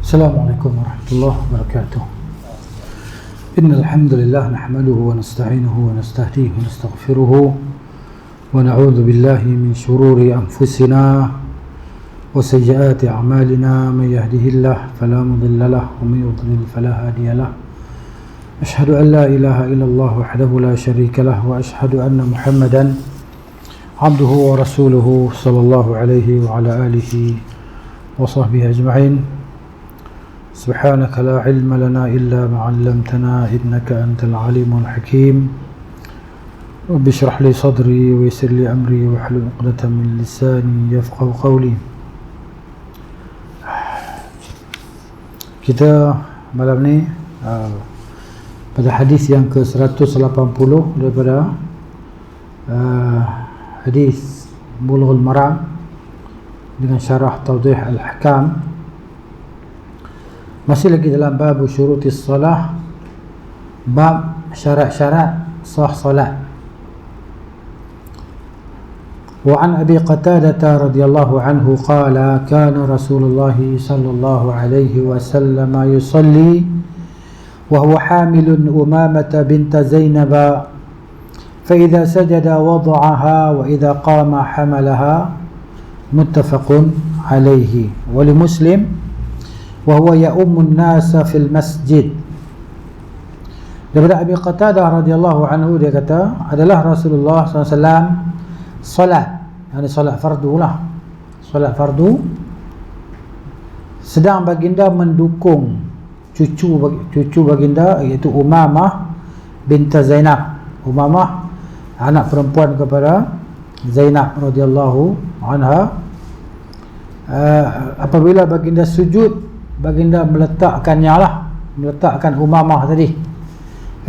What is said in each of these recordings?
Assalamualaikum warahmatullahi wabarakatuh. Innal hamdalillah nahmaduhu wa nasta'inuhu wa nastahdihi wa nastaghfiruhu wa na'udzu billahi min shururi anfusina wa sayyiati a'malina. May yahdihillahu fala mudilla lahu wa may yudlil fala hadiya lahu. Ashhadu an la ilaha illallah wahdahu la sharika lahu wa ashhadu anna Muhammadan abduhu wa rasuluhu sallallahu alaihi wa ala alihi wa sahbihi ajma'in. سبحانك لا علم لنا إلا ما علمتنا إنك أنت العليم الحكيم رب اشرح لي صدري ويسر لي أمري واحلل عقدة من لساني يفقهوا قولي. Kita malam ni pada hadis yang ke-180 daripada hadis Bulughul Maram dengan syarah Tawdih Al-Ahkam. Masih lagi dalam bab syurutis salah, bab syarat-syarat sah salat. Wa an Abi Qatadah radhiyallahu anhu qala kana Rasulullah sallallahu alaihi wasallam yusalli wa huwa hamilun Umamah bint Zainab fa idza sajada wada'aha wa idza qama hamalaha muttafaqun alaihi. Wa li Muslim wa huwa ya'ummun nasa fil masjid. Daripada Abi Qatadah radhiyallahu anhu, dia kata adalah Rasulullah SAW salat, yani salat fardu lah, salat fardu, sedang baginda mendukung cucu baginda, iaitu Umamah bint Zainab. Umamah anak perempuan kepada Zainab radhiyallahu anha. Apabila baginda sujud, baginda meletakkan Umamah tadi,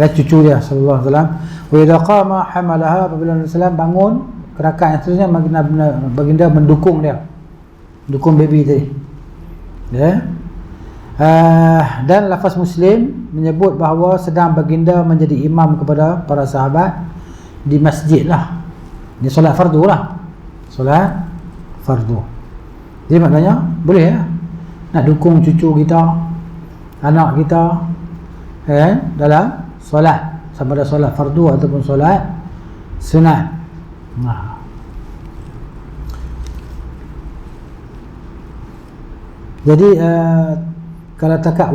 ya, cucu dia sallallahu alaihi wasallam. Wa idza qama hamalaha, apabila Nabi sallallahu bangun ke rakaat yang seterusnya, baginda mendukung dia, dukung baby tadi, ya. Dan lafaz Muslim menyebut bahawa sedang baginda menjadi imam kepada para sahabat di masjid lah. Ini solat fardu lah, solat fardu. Jadi maknanya boleh ya, nak dukung cucu kita, anak kita, dalam solat, sama ada solat fardu ataupun solat sunat. Jadi kalau takat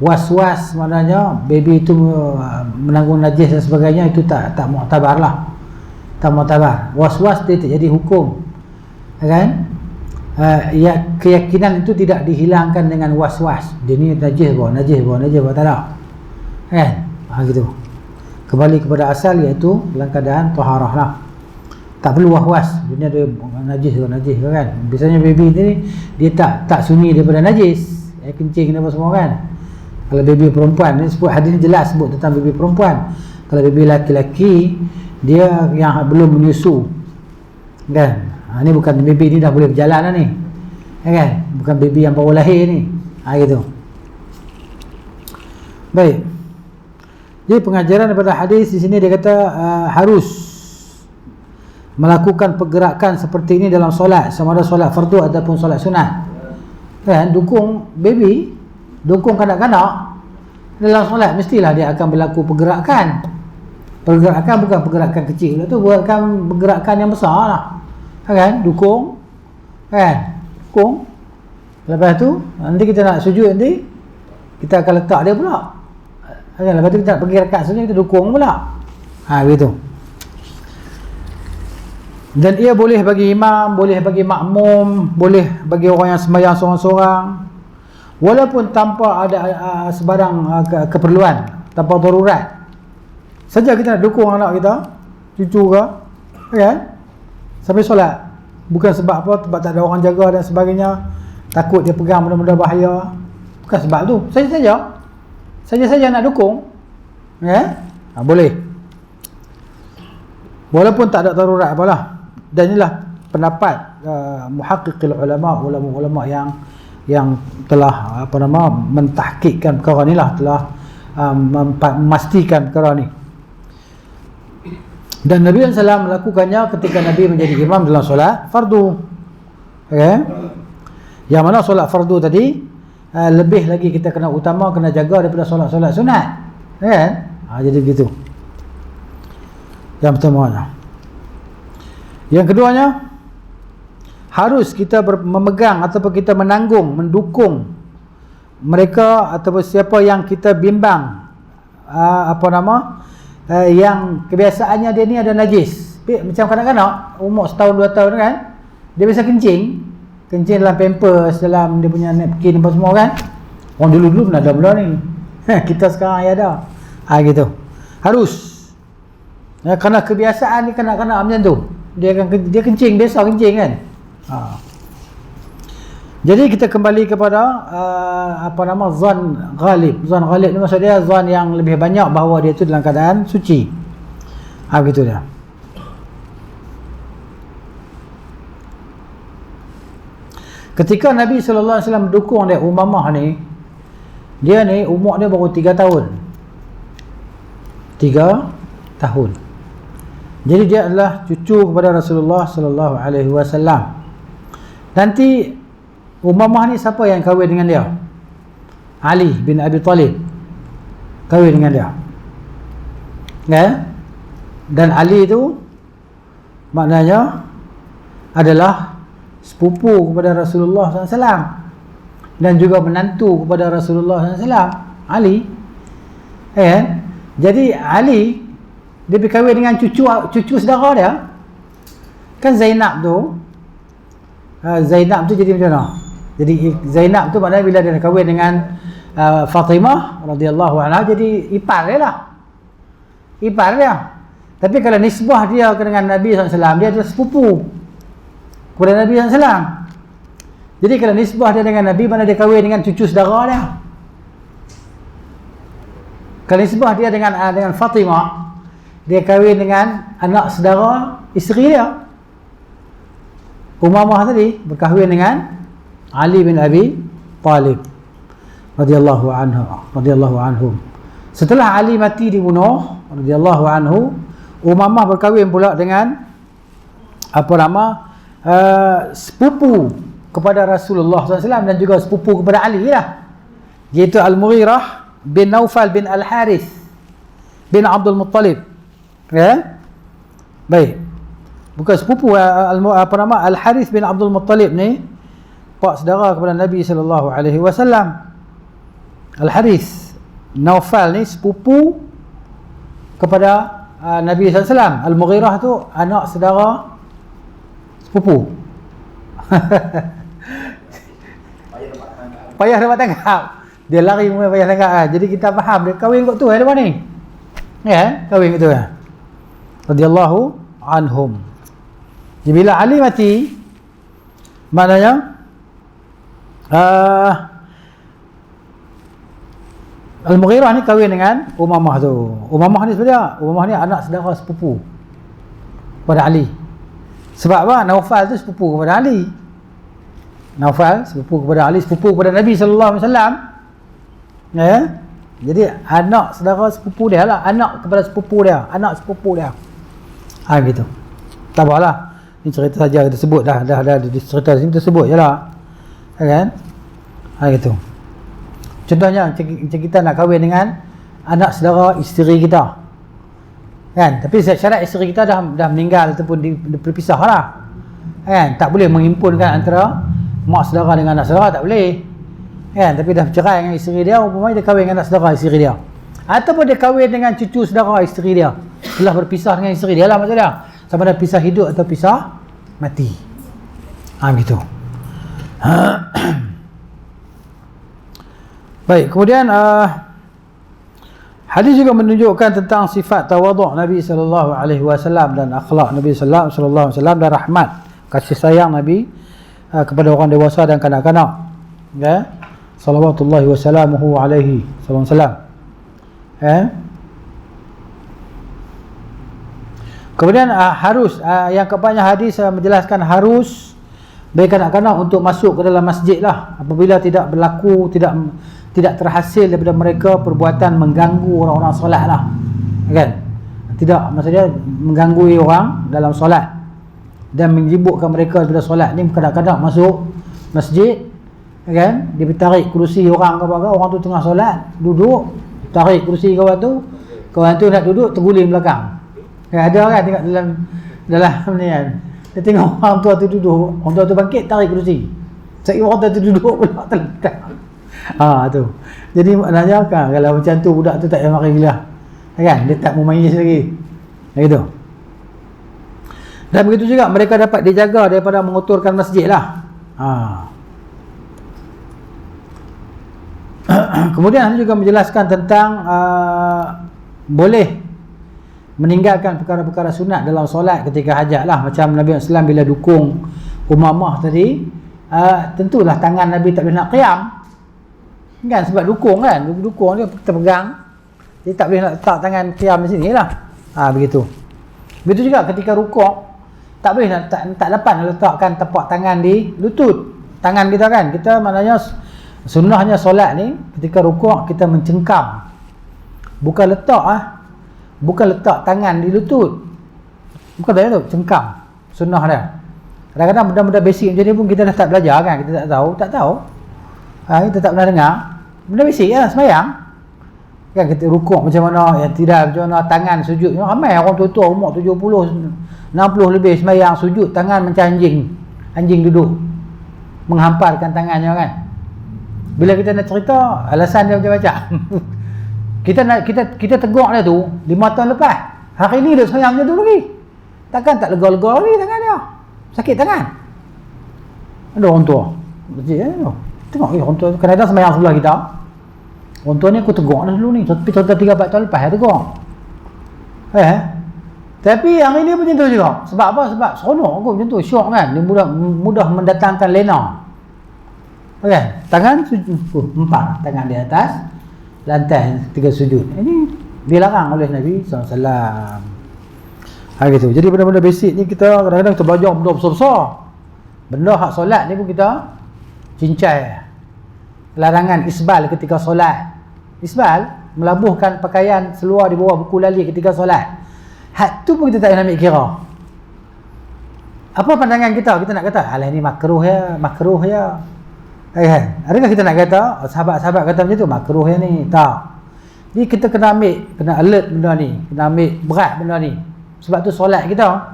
was-was maknanya baby itu menanggung najis dan sebagainya, itu tak muktabar lah, tak muktabar. Was-was dia tak jadi hukum, kan? Ya, keyakinan itu tidak dihilangkan dengan was-was. Dia ni najis bawa tak ada, kan? Gitu. Kembali kepada asal, iaitu dalam keadaan taharah lah, tak perlu was-was. Dia ada najis kan? Biasanya baby ni dia tak sunyi daripada najis, kencing apa semua kan. Kalau baby perempuan ni, sebut hadis ni jelas sebut tentang baby perempuan. Kalau baby laki-laki, dia yang belum menyusu, kan? Ni bukan baby ni dah boleh berjalan dah ni, kan? Bukan baby yang baru lahir ni, gitu. Baik. Jadi pengajaran daripada hadis di sini, dia kata harus melakukan pergerakan seperti ini dalam solat, sama ada solat fardu ataupun solat sunat, kan? Dukung baby, dukung kanak-kanak dalam solat, mestilah dia akan berlaku pergerakan. Pergerakan bukan pergerakan kecil lah tu, bukan pergerakan yang besar lah, kan? Dukung, kan? Dukung. Lepas tu nanti kita nak sujud, nanti kita akan letak dia pula, kan? Lepas tu kita nak pergi rakaat seterusnya, kita dukung pula, begitu. Dan ia boleh bagi imam, boleh bagi makmum, boleh bagi orang yang sembahyang seorang-seorang, walaupun tanpa ada sebarang keperluan, tanpa darurat. Saja kita nak dukung anak kita, cucu ke, kan? Sampai solat, bukan sebab apa, sebab tak ada orang jaga dan sebagainya, takut dia pegang benda-benda bahaya, bukan sebab tu. Saja nak dukung, boleh, walaupun tak ada darurat apalah. Dan inilah pendapat muhaqqiqil ulama yang telah mentahqiqkan perkara ni lah, telah memastikan perkara ni. Dan Nabi SAW melakukannya ketika Nabi menjadi imam dalam solat fardu, Yang mana solat fardu tadi lebih lagi kita kena utama, kena jaga daripada solat-solat sunat, kan? Jadi begitu. Yang pertamanya. Yang keduanya, harus kita memegang ataupun kita menanggung, mendukung mereka ataupun siapa yang kita bimbang yang kebiasaannya dia ni ada najis. Macam kanak-kanak umur setahun 2 tahun kan, dia biasa kencing dalam pampers, dalam dia punya napkin apa semua kan. Orang dulu-dulu pun ada benda ni. Kita sekarang ya ada. Gitu. Harus. Kerana kebiasaan ni kanak-kanak macam tu. Dia kencing, biasa kencing kan. Jadi kita kembali kepada zan ghalib. Zan ghalib ni maksud dia zan yang lebih banyak bahawa dia tu dalam keadaan suci. Begitu dia. Ketika Nabi SAW mendukung dia Umamah ni, dia ni umur dia baru 3 tahun. 3 tahun. Jadi dia adalah cucu kepada Rasulullah SAW. Nanti Umamah ni siapa yang kahwin dengan dia? Ali bin Abi Talib kahwin dengan dia. Dan Ali tu maknanya adalah sepupu kepada Rasulullah SAW dan juga menantu kepada Rasulullah SAW, Ali. Jadi Ali dia berkahwin dengan cucu saudara dia. Kan Zainab tu jadi macam mana? Jadi Zainab tu maknanya bila dia kahwin dengan Fatimah radhiyallahu anha, jadi ipar dia lah. Ipar dia. Tapi kalau nisbah dia dengan Nabi SAW, dia adalah sepupu kepada Nabi SAW. Jadi kalau nisbah dia dengan Nabi, mana dia kahwin dengan cucu saudara dia. Kalau nisbah dia dengan Fatimah, dia kahwin dengan anak saudara isteri dia. Umamah tadi berkahwin dengan Ali bin Abi Talib radhiyallahu anhum. Setelah Ali mati dibunuh radhiyallahu anhu, Umamah berkahwin pula dengan sepupu kepada Rasulullah SAW dan juga sepupu kepada Ali lah, iaitu Al-Mughirah bin Naufal bin Al-Harith bin Abdul Muttalib. Baik. Bukan sepupu Al-Harith bin Abdul Muttalib ni pak saudara kepada Nabi SAW. Al-Harith Naufal ni sepupu kepada Nabi SAW. Al-Mughirah tu anak saudara sepupu. Payah dapat tangkap. Dia lari mulai payah tangkap kan. Jadi kita faham dia kahwin kot tu depan ni. Kahwin kot tu radhiyallahu anhum. Jadi bila Ali mati, maknanya Al-Mughirah ni kahwin dengan Umamah tu. Umamah ni sebenarnya anak saudara sepupu kepada Ali. Sebab apa? Naufal tu sepupu kepada Ali. Naufal sepupu kepada Ali, sepupu kepada Nabi SAW. Jadi anak saudara sepupu dia lah, anak kepada sepupu dia, anak sepupu dia. Gitu. Tak apalah. Ini cerita saja kita sebut dah cerita sini kita sebut jelah. Kan? Gitu. Contohnya macam kita nak kahwin dengan anak saudara isteri kita. Kan? Tapi syarat isteri kita dah meninggal ataupun berpisah lah. Kan? Tak boleh menghimpunkan antara mak saudara dengan anak saudara, tak boleh. Kan? Tapi dah bercerai dengan isteri dia, umpamanya dia kahwin dengan anak saudara isteri dia. Ataupun dia kahwin dengan cucu saudara isteri dia. Telah berpisah dengan isteri dia lah maksudnya. Sama ada pisah hidup atau pisah mati. Gitu. Baik, kemudian hadis juga menunjukkan tentang sifat tawaduk Nabi SAW dan akhlak Nabi SAW dan rahmat, kasih sayang Nabi kepada orang dewasa dan kanak-kanak. Salawatullahi wassalamuhu alaihi sallallahu. Kemudian harus yang keempatnya hadis menjelaskan harus bagi kanak-kanak untuk masuk ke dalam masjid lah apabila tidak berlaku, tidak terhasil daripada mereka perbuatan mengganggu orang-orang solat lah, kan? Tidak, maksudnya mengganggu orang dalam solat dan menyibukkan mereka daripada solat ni. Kadang-kadang masuk masjid kan, dia tarik kerusi orang ke apa, orang tu tengah solat duduk, tarik kerusi kawan tu nak duduk terguling belakang. Ada kan tengok dalam ni kan, dia tengok orang tua tu duduk, orang tua tu bangkit tarik kerusi, sekali orang tua tu duduk pula terletak. Tu jadi maknanya kan, kalau macam tu budak tu tak payah mari gila kan, dia tak memayis lagi gitu. Dan begitu juga mereka dapat dijaga daripada mengotorkan masjid lah. Kemudian juga menjelaskan tentang boleh meninggalkan perkara-perkara sunat dalam solat ketika hajat lah. Macam Nabi SAW bila dukung Umamah tadi, tentulah tangan Nabi tak boleh nak qiyam kan, sebab dukung kan, dukung dia terpegang, dia tak boleh nak letak tangan qiyam di sini lah. Begitu. Begitu juga ketika rukuk, tak boleh nak, tak dapat nak letakkan tapak tangan di lutut tangan kita kan. Kita maknanya sunnahnya solat ni ketika rukuk kita mencengkam, bukan letak tangan di lutut, bukan dah tu cengkam, sunnah dia. Kadang-kadang benda-benda basic macam ni pun kita dah tak belajar kan, kita tak tahu kita tak pernah dengar benda basic lah sembahyang kan. Kita rukuk macam mana, tidak macam mana, tangan sujud. Ramai orang tua-tua umur 70, 60 lebih sembahyang sujud tangan macam anjing duduk menghamparkan tangannya kan. Bila kita nak cerita, alasan dia macam-macam. kita tegur dia tu 5 tahun lepas, hari ni dia sembahyang macam tu lagi, takkan tak lega-lega lagi tangan dia, sakit tangan. Ada orang tua tengok orang tua kadang-kadang sembahyang sebelah kita, orang tua ni aku tegur dah dulu ni, tapi contoh 3-4 tahun lepas dia tegur. Tapi yang ini pun macam tu juga. Sebab apa? Sebab seronok aku macam tu, syok kan, dia mudah mendatangkan lena. Tangan empat, tangan di atas lantai 3 sujud. Ini dilarang oleh Nabi SAW. Gitu. Jadi benda-benda basic ni kita kadang-kadang kita belajar benda besar-besar. Benda hak solat ni pun kita cincai. Larangan isbal ketika solat. Isbal, melabuhkan pakaian seluar di bawah buku lali ketika solat. Hak tu pun kita tak nak ambil kira. Apa pandangan kita? Kita nak kata, alah ni makruh ya. Adakah kita nak kata, sahabat-sahabat kata macam tu, makruh ya ni? Tak. Jadi kita kena alert benda ni, kena ambil berat benda ni. Sebab tu solat kita.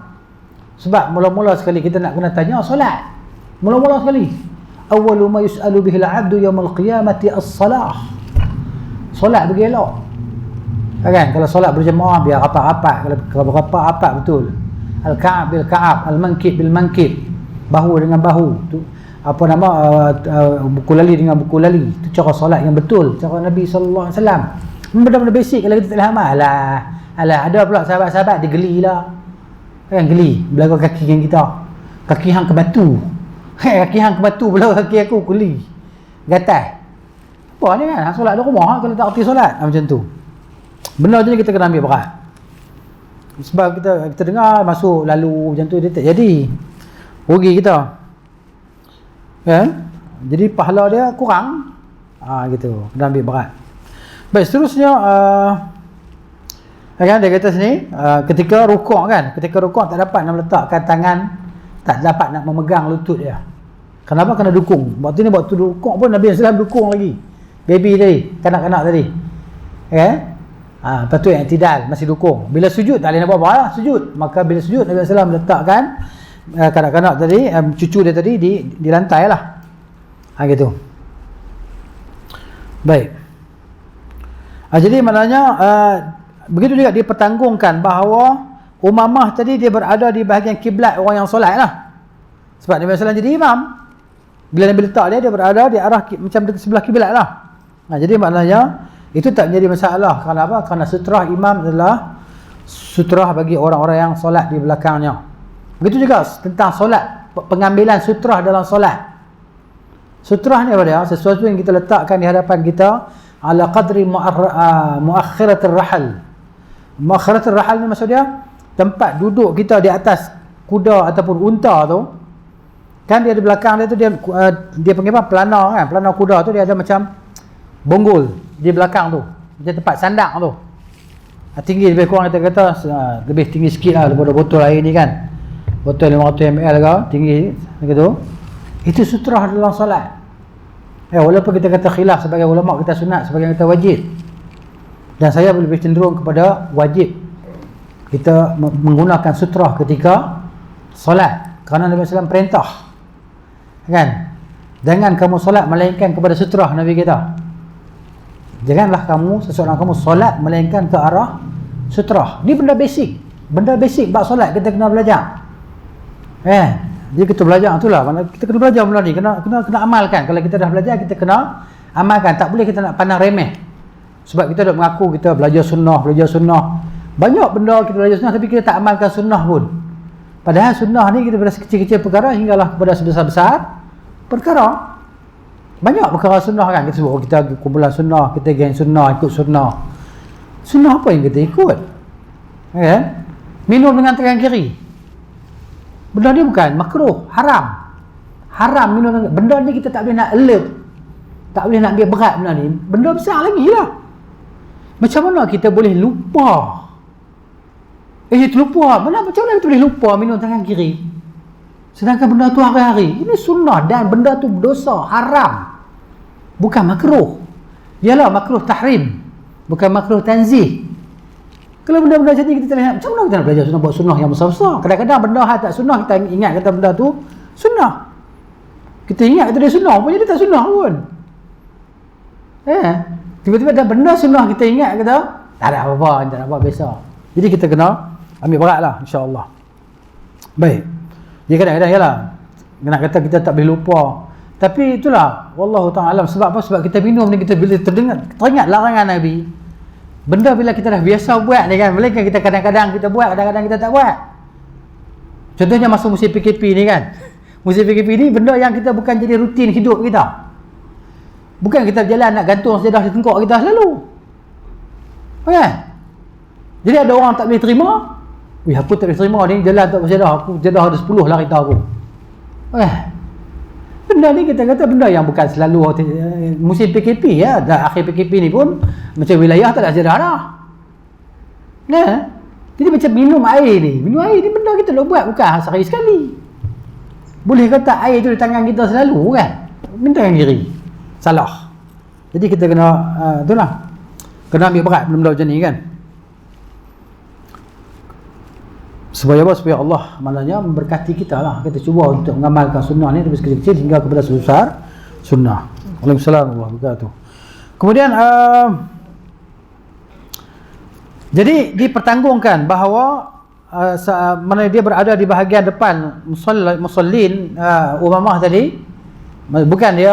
Sebab mula-mula sekali kita nak kena tanya solat. Mula-mula sekali. Awwalu ma yus'alu bihi al-'abdu yawmal qiyamati as-salah. Solat bagi elok. Kan? Kalau solat berjemaah biar rapat-rapat, kalau rapat betul. Al-ka'ab bil ka'ab, al-mankib bil mankib. Bahu dengan bahu. Tu apa nama, buku lali dengan buku lali. Itu cara solat yang betul, cara Nabi sallallahu alaihi wasallam. Benda-benda basic kalau kita tak faham, alah ada pula sahabat-sahabat dia gelilah. Kan geli belakang kaki kita. Kaki hang ke batu. Kaki hang ke batu belakang kaki aku geli. Gatal. Apa ni kan? Solat di rumah kalau tak erti solat. Macam tu. Benda je kita kena ambil berat. Sebab kita dengar masuk lalu macam tu dia tak jadi. Rugi kita. Kan? Jadi pahala dia kurang. Gitu. Kena ambil berat. Baik, seterusnya kan dia kata sini ketika rukuk kan, ketika rukuk tak dapat nak meletakkan tangan, tak dapat nak memegang lutut dia. Kenapa? Kena dukung. Waktu rukuk pun Nabi SAW dukung lagi. Baby tadi, kanak-kanak tadi. Lepas tu yang i'tidal masih dukung. Bila sujud tak boleh nak buat apa lah, sujud. Maka bila sujud Nabi SAW meletakkan kanak-kanak tadi, cucu dia tadi di lantai lah. Gitu. Baik. Jadi maknanya begitu juga dipertanggungkan bahawa Umamah tadi dia berada di bahagian kiblat orang yang solat lah. Sebab Nabi SAW jadi imam. Bila Nabi letak dia berada di arah macam di sebelah kiblat lah. Jadi maknanya itu tak menjadi masalah. Kerana apa? Kerana sutrah imam adalah sutrah bagi orang-orang yang solat di belakangnya. Begitu juga tentang solat, pengambilan sutrah dalam solat. Sutrah ni apa dia? Sesuatu yang kita letakkan di hadapan kita ala qadri muakhiratir rahal. Muakhiratir rahal ni maksud dia tempat duduk kita di atas kuda ataupun unta tu. Kan dia di belakang dia tu dia panggil apa? Pelana kan. Pelana kuda tu dia ada macam bonggol di belakang tu. Macam tempat sandak tu. Tinggi lebih kurang kita kata lebih tinggi sikit lah daripada botol air ni kan. Botol 500 ml ke tinggi gitu. Itu sutrah dalam solat. Walaupun kita kata khilaf, sebagai ulama kita sunat, sebagai kita wajib. Dan saya lebih cenderung kepada wajib kita menggunakan sutrah ketika solat, kerana Nabi SAW perintah, kan, jangan kamu solat melainkan kepada sutrah Nabi kita. Janganlah seseorang kamu solat melainkan ke arah sutrah. Ni benda basic bab solat kita kena belajar. Jadi kita belajar itulah, kita kena belajar benda ni, kena amalkan. Kalau kita dah belajar, kita kena amalkan. Tak boleh kita nak pandang remeh. Sebab kita dah mengaku kita belajar sunnah. Banyak benda kita belajar sunnah tapi kita tak amalkan sunnah pun. Padahal sunnah ni kita pada kecil-kecil perkara hinggalah kepada sebesar-besar perkara. Banyak perkara sunnah kan. Kita sebut kita kumpulan sunnah, kita geng sunnah, ikut sunnah. Sunnah apa yang kita ikut? Kan? Minum dengan tangan kiri. Benda ni bukan makruh, haram minum dengan, benda ni kita tak boleh nak alert, tak boleh nak ambil berat benda ni, benda besar lagi lah. Macam mana kita boleh lupa? Terlupa, macam mana kita boleh lupa minum tangan kiri sedangkan benda tu hari-hari? Ini sunnah dan benda tu dosa, haram, bukan makruh. Ialah makruh tahrim, bukan makruh tanzih. Kalau benda-benda macam ni kita tak lihat, macam mana kita nak belajar sunnah, buat sunnah yang besar-besar? Kadang-kadang benda hal tak sunnah kita ingat kata benda tu sunnah. Kita ingat kata dia sunnah, rupanya dia tak sunnah pun. Tiba-tiba ada benda sunnah kita ingat kata tak ada apa-apa, biasa. Jadi kita kena ambil berat lah, insya-Allah. Baik. Jadi kadang-kadang ialah nak kata kita tak boleh lupa. Tapi itulah wallahu ta'ala alam. Sebab apa? Sebab kita minum ni, kita bila teringat larangan Nabi. Benda bila kita dah biasa buat ni kan, melainkan kita kadang-kadang kita buat, kadang-kadang kita tak buat. Contohnya masa musim PKP ni kan. Musim PKP ni benda yang kita bukan jadi rutin hidup kita. Bukan kita berjalan nak gantung sejadah di tengkok kita selalu. Kan? Jadi ada orang tak boleh terima. Aku tak boleh terima ni, jalan tak bersejadah, aku sejadah ada 10 lah kereta aku. Benda ni kita kata benda yang bukan selalu musim PKP ya. Dah akhir PKP ni pun macam wilayah tak ada sejarah dah. Jadi macam minum air ni benda kita dah buat bukan sehari sekali. Boleh kata air tu di tangan kita selalu kan? Minta tangan kiri. Salah. Jadi kita kena itulah. Kena ambil berat benda macam ni kan. Supaya apa? Supaya Allah maknanya memberkati kita lah. Kita cuba untuk mengamalkan sunnah ni dari kecil-kecil hingga kepada sebesar sunnah. Waalaikumsalam warahmatullahi wabarakatuh. Kemudian jadi dipertanggungkan bahawa mana dia berada di bahagian depan musallin Umamah tadi, bukan dia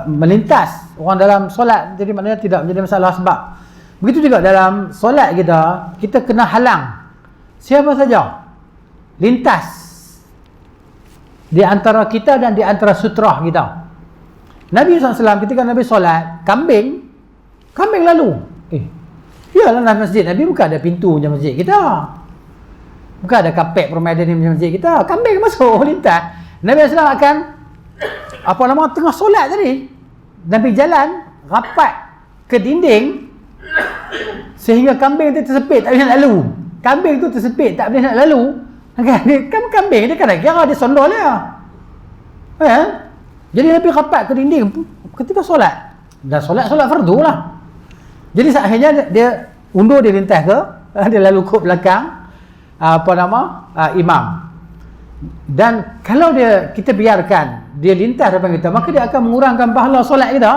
melintas orang dalam solat, jadi maknanya tidak menjadi masalah. Sebab begitu juga dalam solat kita kena halang siapa saja lintas di antara kita dan di antara sutrah kita. Nabi SAW ketika Nabi solat, kambing lalu. Iyalah dalam masjid Nabi bukan ada pintu macam masjid kita, bukan ada kapek permainan macam masjid kita. Kambing masuk lintas. Nabi SAW akan tengah solat tadi, Nabi jalan rapat ke dinding sehingga kambing itu tersepit, tak boleh nak lalu. Kambing tu tersepit, tak boleh nak lalu. Kan kambing dia kan kira dia sondol dia. Jadi Nabi rapat ke dinding ketika solat. Dan solat fardu lah. Jadi akhirnya dia undur, dia lintas ke, dia lalu ke belakang imam. Dan kalau kita biarkan dia lintas depan kita, maka dia akan mengurangkan pahala solat kita.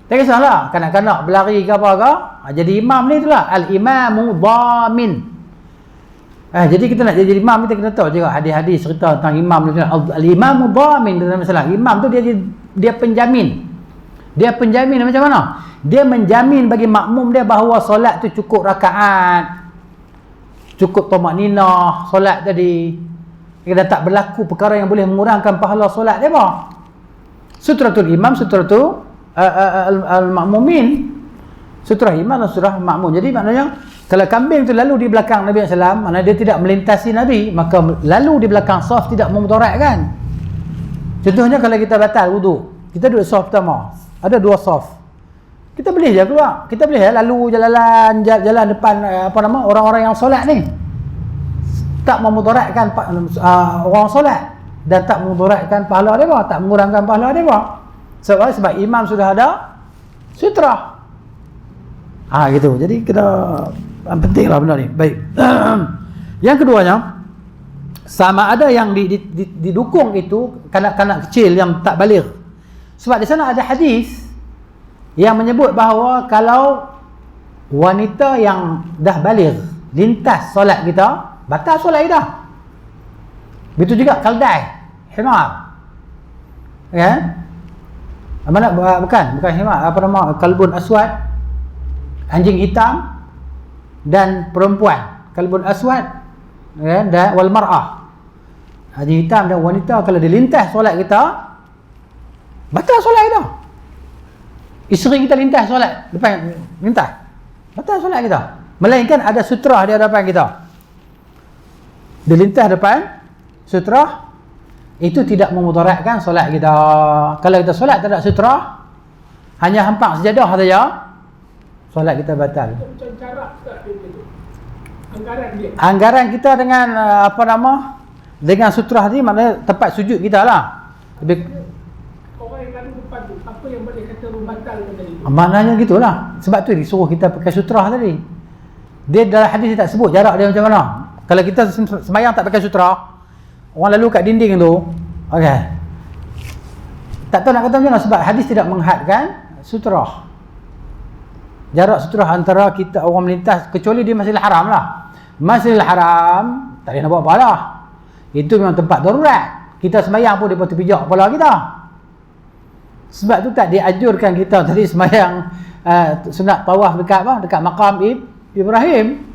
Tak kisahlah kanak-kanak berlari ke apa ke, jadi imam ni itulah al-imamu dhamin. Jadi kita nak jadi imam, kita kena tahu juga hadis-hadis cerita tentang imam ni. Al-imamu dhamin dalam masalah imam tu dia penjamin. Dia penjamin macam mana? Dia menjamin bagi makmum dia bahawa solat tu cukup rakaat, cukup tamakninah solat tadi. Dia tak berlaku perkara yang boleh mengurangkan pahala solat dia apa? Sutratul imam, sutratul al-makmumin. Sutrah imam dan sutrah makmum. Jadi maknanya kalau kambing tu lalu di belakang Nabi SAW, maknanya dia tidak melintasi Nabi, maka lalu di belakang saf tidak memudaratkan. Contohnya kalau kita batal wuduk, kita duduk saf pertama, ada 2 saf, kita boleh je keluar, kita boleh lalu jalan depan orang-orang yang solat ni, tak memudaratkan orang solat. dan tak memudaratkan pahala mereka, tak mengurangkan pahala mereka. Sebab imam sudah ada sutra. Gitu. Jadi kena pentinglah benda ni. Baik. Yang keduanya, sama ada yang didukung itu kanak-kanak kecil yang tak baligh. Sebab di sana ada hadis yang menyebut bahawa kalau wanita yang dah baligh lintas solat kita, batal solat kita. Begitu juga keldai, himar. Ya? Bukan himar, apa nama? Kalbun aswad, anjing hitam, dan perempuan. Kalbun aswad, ya, dan wal mar'ah. Anjing hitam dan wanita kalau dia lintas solat kita, batal solat kita. Isteri kita lintas solat depan, lintas, batal solat kita. Melainkan ada sutra di hadapan kita. Dia lintas depan sutra, itu tidak memudaratkan solat kita. Kalau kita solat tak ada sutra, hanya hempang sejadah saja, solat kita batal. Macam jarak tak dia? Anggaran dia. Anggaran kita dengan dengan sutra tadi maknanya tempat sujud kita lah. Lebih Orang yang ada depan tu, apa yang boleh kata membatalkan tadi? maknanya gitulah. Sebab tu disuruh kita pakai sutra tadi. Dia dalam hadis dia tak sebut jarak dia macam mana. Kalau kita sembahyang tak pakai sutra, orang lalu kat dinding tu, okey, tak tahu nak kata macam mana sebab hadis tidak menghadkan sutra. Jarak sutra antara kita orang melintas, kecuali di Masjidil Haram lah. Masjidil Haram tak boleh nak buat apa lah. Itu memang tempat darurat. Kita sembahyang pun dia pun terpijak kepala kita. Sebab tu tak dianjurkan kita tadi sembahyang sunat tawaf dekat makam Ibrahim.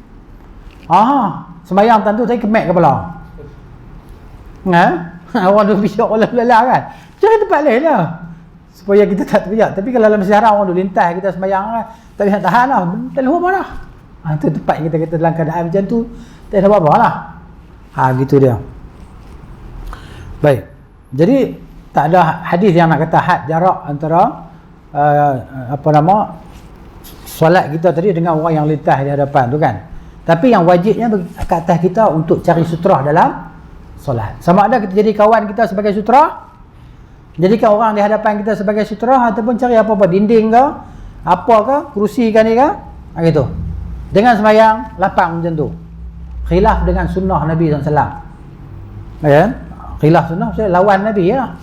Sembahyang tentu saya kemek kepala. Orang tu pijak kepala kan. Cari tempat lain lah supaya kita tak terpijak. Tapi kalau dalam Masjidil Haram orang tu lintas kita sembahyang kan, tak boleh tahan lah, tak lupa lah. Itu tempat kita kata dalam keadaan macam tu tak ada apa-apa lah. Gitu dia. Baik. Jadi tak ada hadis yang nak kata had jarak antara solat kita tadi dengan orang yang lintas di hadapan tu kan. Tapi yang wajibnya ke atas kita untuk cari sutra dalam solat. Sama ada kita jadi kawan kita sebagai sutra, jadikan orang di hadapan kita sebagai sutra, ataupun cari apa-apa dinding ke, apa ke, kerusi ke ni ke, gitu. Dengan sembahyang lapang macam tu. Khilaf dengan sunnah Nabi SAW. Ya? Khilaf sunnah, saya lawan Nabi lah.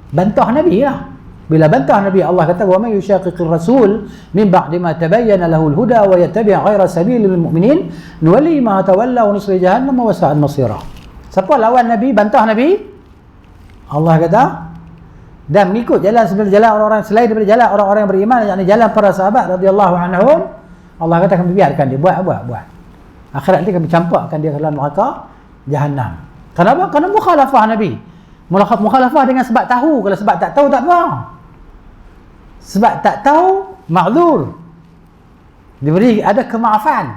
Bantah Nabi lah. Bila bantah Nabi, Allah kata, "Wa may yushaqiqir rasul min ba'di ma tabayyana lahul huda wa yattabi' ghayra sabilil mu'minin nuwalli ma tawalla wa nusli jahannam wa sa'at masira." Siapa lawan Nabi, bantah Nabi, Allah kata, dan mengikut jalan orang-orang selain daripada jalan orang-orang yang beriman, yakni jalan para sahabat radhiyallahu anhum, Allah kata kami biarkan dia buat. Akhirat nanti kami campakkan dia ke dalam neraka Jahannam. Kenapa? Kerana mukhalafah Nabi. Mukhalafah dengan sebab tahu. Kalau sebab tak tahu tak apa. Sebab tak tahu ma'zur, diberi ada kemaafan.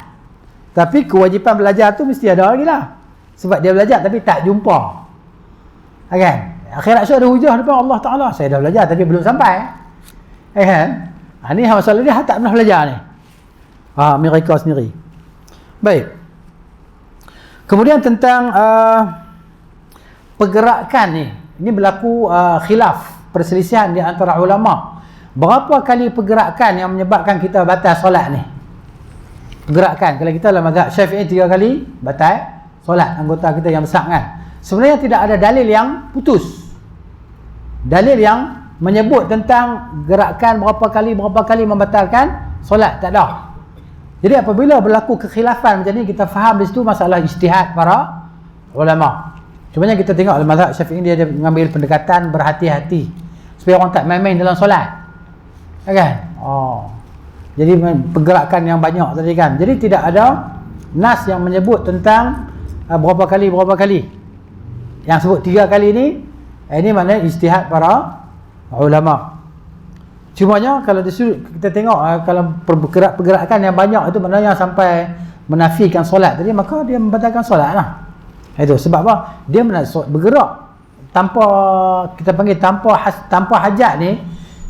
Tapi kewajipan belajar tu mesti ada lagi lah. Sebab dia belajar tapi tak jumpa. Kan? Akhirat so ada hujah depan Allah Ta'ala. Saya dah belajar tapi belum sampai. Kan? Ni masalah dia tak pernah belajar ni. Mereka sendiri. Baik. Kemudian tentang pergerakan ni. Ini berlaku khilaf, perselisihan di antara ulama. Berapa kali pergerakan yang menyebabkan kita batal solat ni? Pergerakan. Kalau kita dalam mazhab Syafi'i 3 kali batal solat anggota kita yang besar kan. Sebenarnya tidak ada dalil yang putus. Dalil yang menyebut tentang gerakan berapa kali membatalkan solat, tak ada. Jadi apabila berlaku kekhilafan macam ni, kita faham di situ masalah ijtihad para ulama. Cumanya kita tengok dalam mazhab Syafi'i dia mengambil pendekatan berhati-hati supaya orang tak main-main dalam solat. Kan? Jadi pergerakan yang banyak tadi kan. Jadi tidak ada nas yang menyebut tentang berapa kali. Yang sebut 3 kali ni, ini maknanya ijtihad para ulama. Cumanya kalau kita tengok kalau pergerakan yang banyak itu maknanya sampai menafikan solat tadi, maka dia membatalkan solat lah. Itu sebab apa? Dia bergerak tanpa, kita panggil tanpa hajat ni,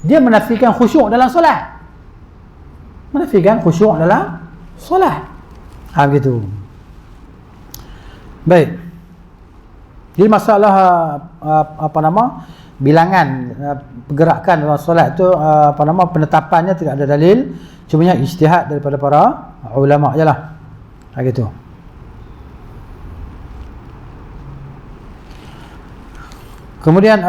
dia menafikan khusyuk dalam solat. Menafikan khusyuk dalam solat. Begitu. Baik. Jadi masalah apa nama bilangan pergerakan dalam solat tu apa nama penetapannya tidak ada dalil, cumanya ijtihad daripada para ulama jelah. Gitu. Kemudian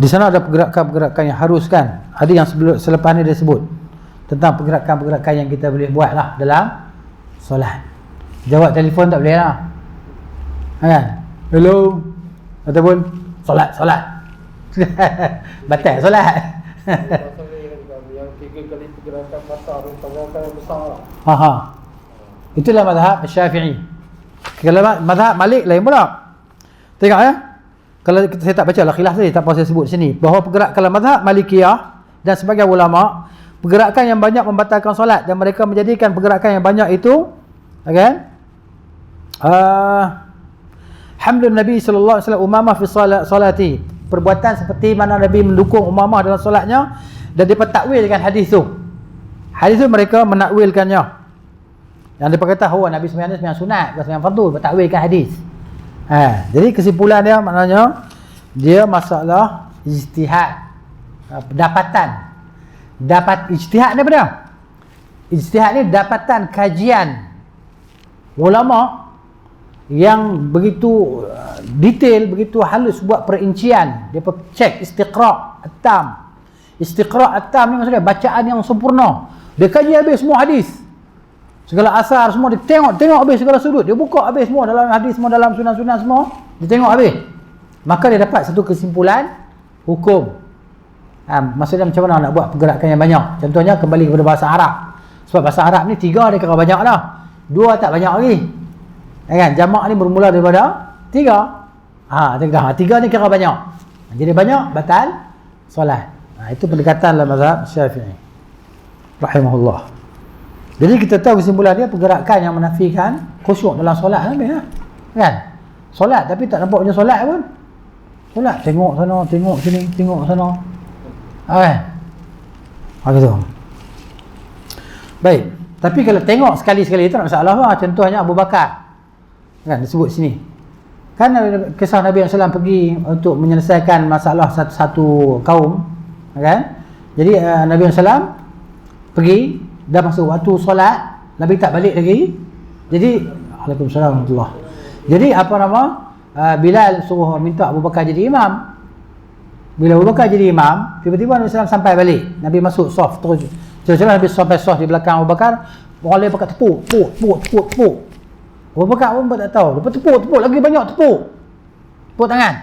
di sana ada pergerakan-pergerakan yang harus kan. Ada yang selepas ni dia sebut tentang pergerakan-pergerakan yang kita boleh buat lah dalam solat. Jawab telefon tak boleh lah, kan? Hello, ataupun solat batal solat. Yang 3 kali pergerakan mata pergerakan yang besar lah. Itulah mazhab Syafi'i. Kalau mazhab Malik lain pula. Tengok ya. Kalau saya tak baca lah khilaf tadi, tak apa saya sebut sini, bahawa kalau mazhab Malikiyah dan sebagian ulama, pergerakan yang banyak membatalkan solat, dan mereka menjadikan pergerakan yang banyak itu hamdun Nabi sallallahu alaihi wasallam Umamah fi salati, perbuatan seperti mana Nabi mendukung Umamah dalam solatnya, dan dia takwilkan hadis tu. Hadis tu mereka menakwilkannya. Yang dia kata Nabi sembahyang sunat ke sembahyang fardu, bertakwilkan hadis. Jadi kesimpulan dia maknanya dia masalah ijtihad, pendapatan. Dapat ijtihad ni apa? Ijtihad ni dapatan kajian ulama yang begitu detail, begitu halus, buat perincian. Dia cek istiqra' at-tam. Istiqra' at-tam ni maksudnya bacaan yang sempurna. Dia kaji habis semua hadis, segala asar semua, dia tengok habis segala sudut, dia buka habis semua dalam hadis, semua dalam sunan-sunan semua, dia tengok habis. Maka dia dapat satu kesimpulan hukum. Maksudnya macam mana nak buat pergerakan yang banyak. Contohnya kembali kepada bahasa Arab. Sebab bahasa Arab ni 3 dia kira banyak dah, 2 tak banyak lagi, kan? Jamak ni bermula daripada 3. 3 ni kira banyak. Jadi banyak batal solat. Itu pendekatan dalam mazhab Syafi'i rahimahullah. Jadi kita tahu kesimpulan dia pergerakan yang menafikan khusyuk dalam solat kan? Solat tapi tak nampak punya solat pun. Solat tengok sana, tengok sini, tengok sana. Gitu. Baik. Tapi kalau tengok sekali-sekali itu tak masalah lah. Contohnya Abu Bakar, kan disebut sini. Kan kisah Nabi SAW pergi untuk menyelesaikan masalah satu kaum, kan? Jadi Nabi SAW pergi, dah masuk waktu solat, Nabi tak balik lagi. Jadi Waalaikumsalam warahmatullahi. Jadi apa nama, Bilal suruh minta Abu Bakar jadi imam. Bila Abu Bakar jadi imam, tiba-tiba Nabi SAW sampai balik. Nabi masuk saf terus. Jelas-jelas Nabi sampai saf di belakang Abu Bakar. Orang lain pakai tepuk. Abu Bakar pun tak tahu. Lepas tepuk lagi banyak tepuk tangan.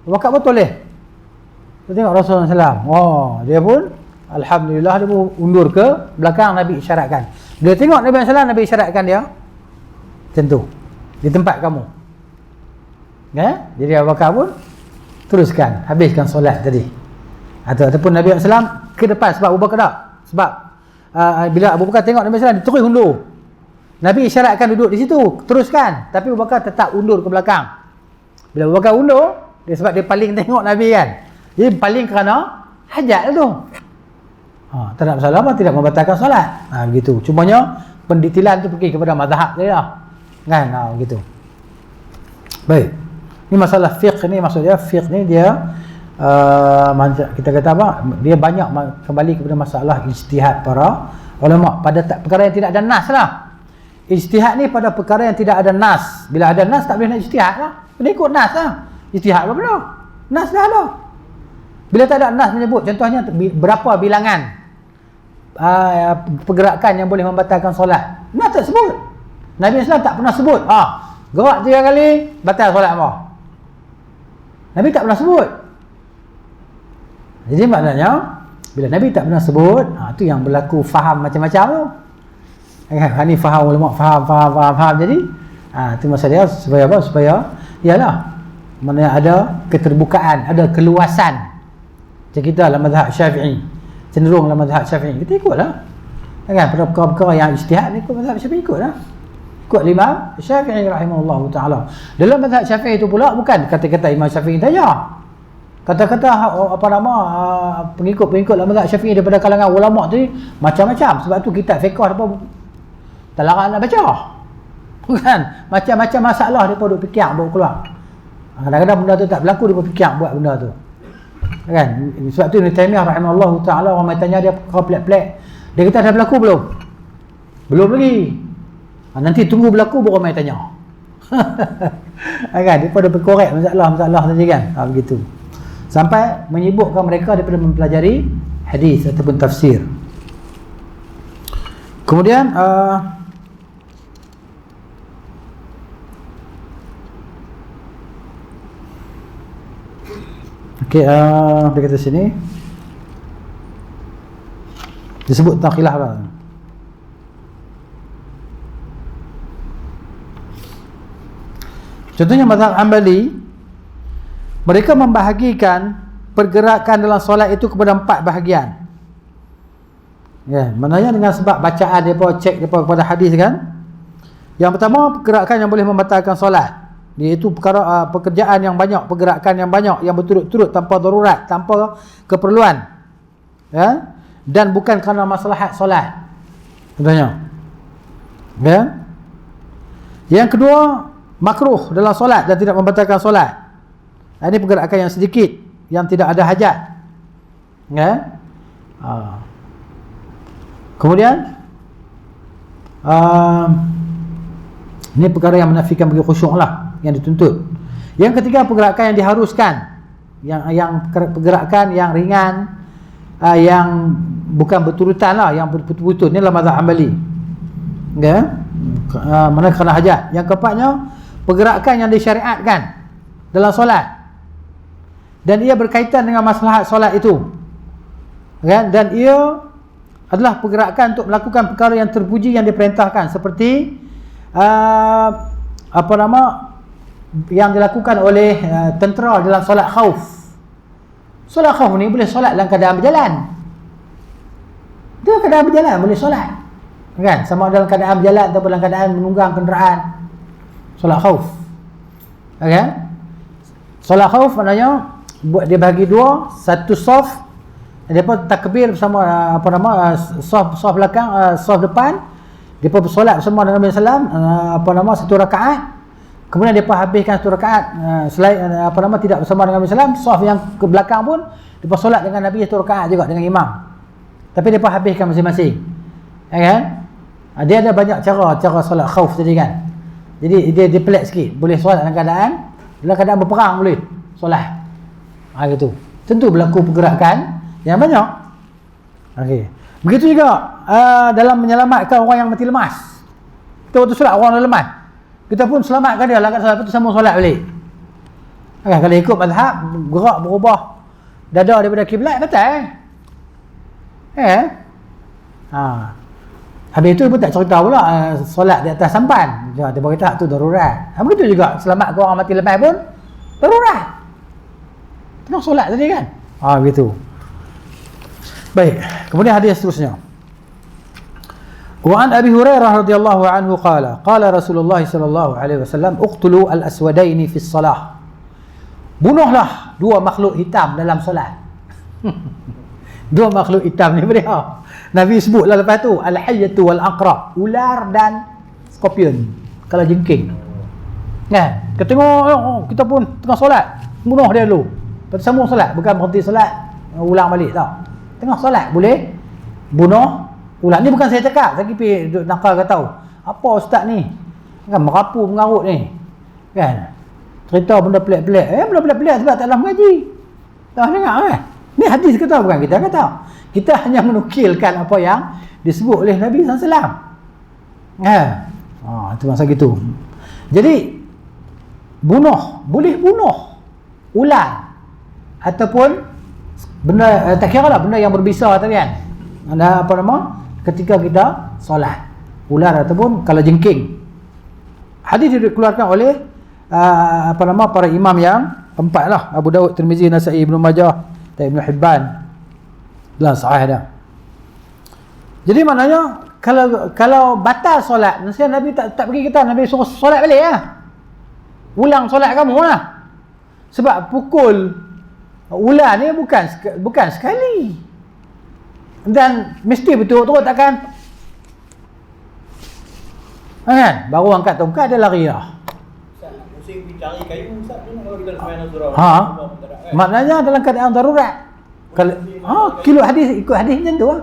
Abu Bakar betul leh. Kita tengok Rasulullah SAW. Dia pun alhamdulillah dia pun undur ke belakang, Nabi isyaratkan. Dia tengok Nabi SAW, Nabi isyaratkan dia macam tu, di tempat kamu. Jadi Abu Bakar pun teruskan, habiskan solat tadi. Ataupun Nabi SAW ke depan, sebab Abu Bakar tak. Sebab bila Abu Bakar tengok Nabi SAW, dia terus undur. Nabi isyaratkan duduk di situ, teruskan. Tapi Abu Bakar tetap undur ke belakang. Bila Abu Bakar undur, dia sebab dia paling tengok Nabi kan. Jadi paling kerana hajat tu. Tak ada masalah apa, tidak membatalkan solat. Begitu. Cumanya pendetilan tu pergi kepada mazhab dia lah. Kan? Begitu. Baik. Ini masalah fiqh ni, maksudnya fiqh ni dia kita kata apa? Dia banyak kembali kepada masalah ijtihad para ulama pada perkara yang tidak ada nas lah. Ijtihad ni pada perkara yang tidak ada nas. Bila ada nas tak boleh nak ijtihad lah. Kena ikut nas lah. Ijtihad apa benda? Nas dah lah. Bila tak ada nas menyebut, contohnya berapa bilangan pergerakan yang boleh membatalkan solat, nas tak sebut. Nabi SAW tak pernah sebut gerak 3 kali batal solat apa. Nabi tak pernah sebut. Jadi maknanya bila Nabi tak pernah sebut, tu yang berlaku faham macam-macam tu. Ni faham ulama, faham. Jadi tu maksud dia supaya apa? Supaya ialah mana ada keterbukaan, ada keluasan. Macam kita dalam mazhab Syafi'i, cenderung dalam mazhab Syafi'i, kita ikutlah. Kan pada perkara-perkara yang ijtihad ni ikut mazhab Syafi'i, ikutlah. Ikut Imam Syafi'i rahimahullahu taala. Dalam mazhab Syafi'i itu pula bukan kata-kata Imam Syafi'i saja. Kata-kata pengikut-pengikut dalam mazhab Syafi'i daripada kalangan ulama tu macam-macam. Sebab tu kitab fiqh depa tak larang nak baca. Kan? Macam-macam masalah depa duk fikir baru keluar. Kadang-kadang benda tu tak berlaku depa fikir buat benda tu. Kan? Sebab tu Ibn Taimiyah rahimahullahu taala orang tanya dia perkara pelik-pelik. Dia kata dah berlaku belum? Belum lagi. Nanti tunggu berlaku baru mai tanya. Kan? Depa dah berkorek masalah-masalah tadi kan. Begitu. Sampai menyibukkan mereka daripada mempelajari hadis ataupun tafsir. Kemudian dia kata sini disebut tentang khilaf lah. Contohnya mazhab Hanbali, mereka membahagikan pergerakan dalam solat itu kepada 4 bahagian. Ya, maknanya dengan sebab bacaan depa cek depa kepada hadis kan. Yang pertama, pergerakan yang boleh membatalkan solat, iaitu perkara pekerjaan yang banyak, pergerakan yang banyak yang berturut-turut tanpa darurat, tanpa keperluan. Ya, dan bukan kerana maslahat solat. Contohnya. Ya. Yang kedua, makruh dalam solat dan tidak membatalkan solat. Ini pergerakan yang sedikit, yang tidak ada hajat. Ya. Kemudian ini perkara yang menafikan bagi khusyuk lah, yang dituntut. Yang ketiga, pergerakan yang diharuskan, yang pergerakan yang ringan, yang bukan berturutan lah, yang berputus-putus. Ini adalah mazhab Hanbali. Ya. Mana kerana hajat. Yang keempatnya, pergerakan yang disyariatkan dalam solat dan ia berkaitan dengan maslahat solat itu, kan? Dan ia adalah pergerakan untuk melakukan perkara yang terpuji yang diperintahkan, seperti yang dilakukan oleh tentera dalam solat khauf. Solat khauf ni boleh solat dalam keadaan berjalan. Dalam keadaan berjalan boleh solat, kan? Sama dalam keadaan berjalan atau dalam keadaan menunggang kenderaan. Solat khauf, kan? Solat khauf maknanya buat dia bagi 2, satu saf, depa takbir bersama saf belakang, saf depan, depa bersolat bersama dengan Nabi sallam, satu rakaat. Kemudian depa habiskan satu rakaat, selain tidak bersama dengan Nabi sallam, saf yang ke belakang pun depa solat dengan Nabi satu rakaat juga dengan imam. Tapi depa habiskan masing-masing. Ya kan? Dia ada banyak cara solat khauf tadi kan. Jadi dia pelik sikit, boleh solat dalam keadaan berperang, boleh solat. Gitu. Tentu berlaku pergerakan yang banyak. Okey. Begitu juga dalam menyelamatkan orang yang mati lemas. Kita waktu solat orang yang lemah, kita pun selamatkan dia, lakat solat tu sambung solat balik. Kalau ikut mazhab, gerak berubah dada daripada kiblat, betul. Habis itu pun tak cerita pula solat di atas sampan. Dia berkata tu darurat. Begitu juga selamatkan orang mati lemah pun darurat. Tengah solat tadi kan. Begitu. Baik, kemudian hadis seterusnya. Wa an Abi Hurairah radhiyallahu anhu qala Rasulullah sallallahu alaihi wasallam uqtulu al-aswadaini fi shalah. Bunuhlah 2 makhluk hitam dalam solat. 2 makhluk hitam ni dia. Nabi sebutlah lepas tu al-hayyatu wal-aqrab, ular dan skorpion, kalau jengking. Kan? Kita tengok kita pun tengah solat, bunuh dia dulu. Lepas sambung solat, bukan berhenti solat ulang balik tau. Tengah solat boleh bunuh ular. Ni bukan saya cakap, saya pergi duduk nakal kata tahu. Apa ustaz ni? Kan merapu mengarut ni. Kan? Cerita benda pelik-pelik. Benda pelik-pelik sebab tak dalam mengaji. Dah dengar kan? Ni hadis kata, bukan kita kata. Kita hanya menukilkan apa yang disebut oleh Nabi SAW. Itu masa gitu. Jadi boleh bunuh ular ataupun benda, tak kira lah benda yang berbisa tadi kan. Ada ketika kita solat, ular ataupun kalau jengking. Hadis dikeluarkan oleh para imam yang 4 lah, Abu Daud, Tirmizi, Nasa'i, Ibnu Majah dan Ibnu Hibban dalam sahih dia. Jadi maknanya kalau batal solat, nasihat Nabi tak pergi kita, Nabi suruh solat balik lah. Ulang solat kamu lah. Sebab pukul Ular ni bukan sekali. Dan mesti betul-betul takkan. Kan? Baru angkat tongkat dia lari dah. Ustaz, musim pergi cari kayu Ustaz tu kalau kita sembahyang surau. Maknanya dalam keadaan darurat. Kalau ikut hadis macam tu lah.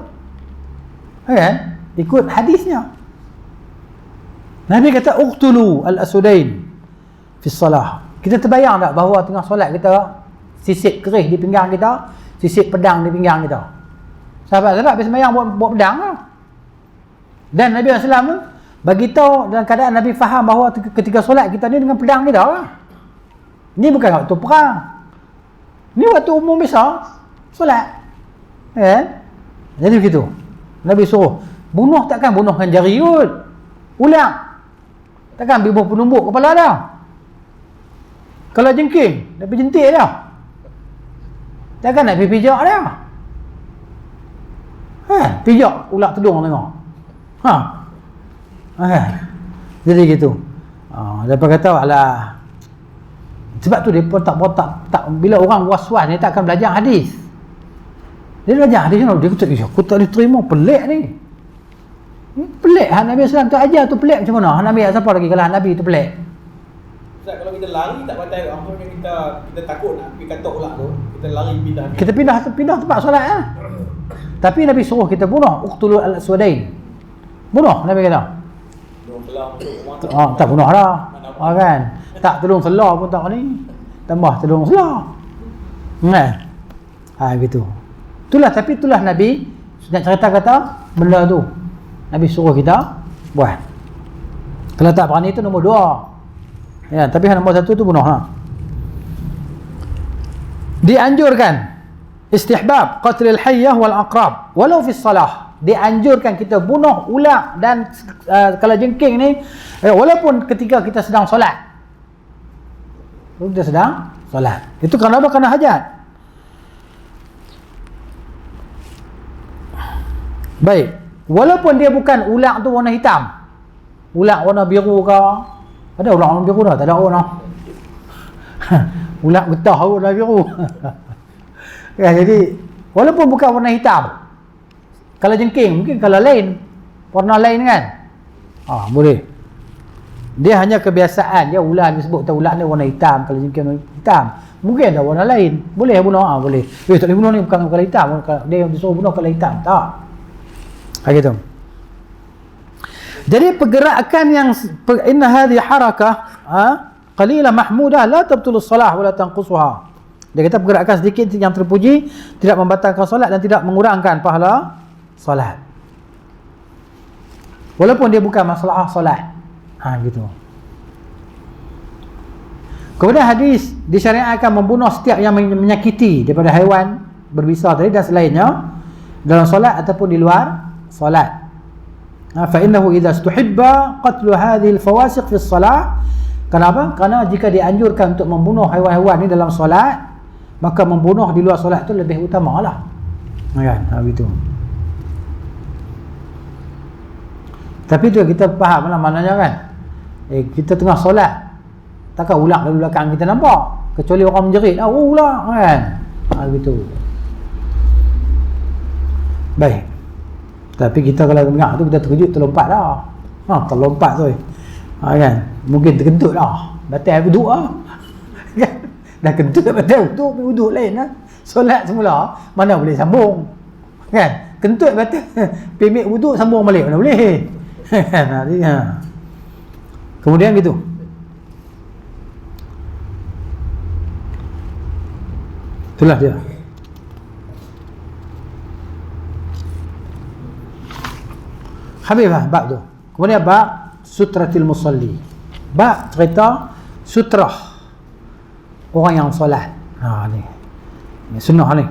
Kan? Ikut hadisnya. Nabi kata uqtulu al-asudain fi salah. Kita terbayang tak bahawa tengah solat kita sisip keris di pinggang kita, sisip pedang di pinggang kita. Sahabat-sahabat habis sembahyang buat pedang lah. Dan Nabi SAW tu bagi tahu dalam keadaan Nabi faham bahawa ketika solat kita ni dengan pedang kita lah. Ni bukan waktu perang. Ni waktu umum biasa solat. Kan? Jadi begitu. Nabi suruh bunuh, takkan bunuh dengan jari kot. Ulang. Takkan bibuh penumbuk kepala dah. Kalau jengking, Nabi jentik dah. Takkan nak pergi pijak dah. Pijak ulat tudung tengok. Jadi gitu. Lepas kata alah. Sebab tu dia pun tak bila orang was-was ni tak akan belajar hadis. Dia belajar hadis ni, dia kata, aku tak boleh terima, pelik ni. Pelik Nabi SAW tu ajar tu pelik macam mana? Nabi siapa lagi kalau Nabi tu pelik? Ustaz, kalau kita lari tak batal, ampun kita takut nak pergi katok pula tu, kita lari pindah. Kita pindah tempat solat lah. Tapi Nabi suruh kita bunuh uqtulu al-aswadain. Bunuh Nabi kata. Tolong selah masuk rumah. Tak bunuh dah. Kan? Tak tolong selah pun tak ni. Tambah tolong selah. Gitu. Itulah Nabi nak cerita kata benda tu. Nabi suruh kita buat. Kalau tak berani tu nombor 2. Ya, tapi nombor 1 tu bunuh lah. Dianjurkan istihbab qatlil hayyah wal aqrab walau fi salah. Dianjurkan kita bunuh ular dan kalau jengking ni walaupun ketika kita sedang solat. Kita sedang solat. Itu kerana apa? Kerana hajat. Baik. Walaupun dia bukan ular tu warna hitam. Ular warna biru ke? Ada ular warna biru dah? Tak ada warna. Ular getah warna biru. Ya, jadi walaupun bukan warna hitam. Kalau jengking mungkin kalau lain, warna lain kan? Boleh. Dia hanya kebiasaan dia ular disebut ular ni warna hitam, kalau jengking warna hitam. Mungkin ada warna lain. Boleh bunuh? Boleh. Tak boleh bunuh ni bukan kalau hitam. Dia yang disuruh bunuh kalau hitam. Tak. Begitu. Jadi pergerakan yang inna hadhihi harakah qalilah mahmudah la tabtulu salah wala tanqusuha. Dia kata pergerakan sedikit yang terpuji tidak membatalkan solat dan tidak mengurangkan pahala solat. Walaupun dia bukan masalah solat. Gitu. Kemudian hadis disyariatkan membunuh setiap yang menyakiti daripada haiwan berbisa tadi dan selainnya dalam solat ataupun di luar solat. Fa innahu idza istuhibba qatlu hadhihi al-fawasiq fi as-salah. Kenapa? Kerana jika dianjurkan untuk membunuh haiwan-haiwan ni dalam solat, maka membunuh di luar solat tu lebih utamalah. Kan? Begitu. Tapi tu kita faham lah maknanya kan. Kita tengah solat, takkan ular dari belakang kita nampak, kecuali orang menjerit, ular kan. Begitu. Baik. Tapi kita kalau dengar tu kita terkejut, terlompat dah. Terlompat tu. Kan? Mungkin terkentut dah. Batal wuduk lah. Dah kentut batal wuduk, wuduk lain lah. Solat semula, mana boleh sambung. Kan? Kentut batal, pemik wuduk sambung balik, mana boleh. Kan? Kemudian gitu. Itulah dia. Habis lah bab tu. Kemudian bab sutratil musalli. Bab cerita sutrah orang yang solat. Ni sunnah ni.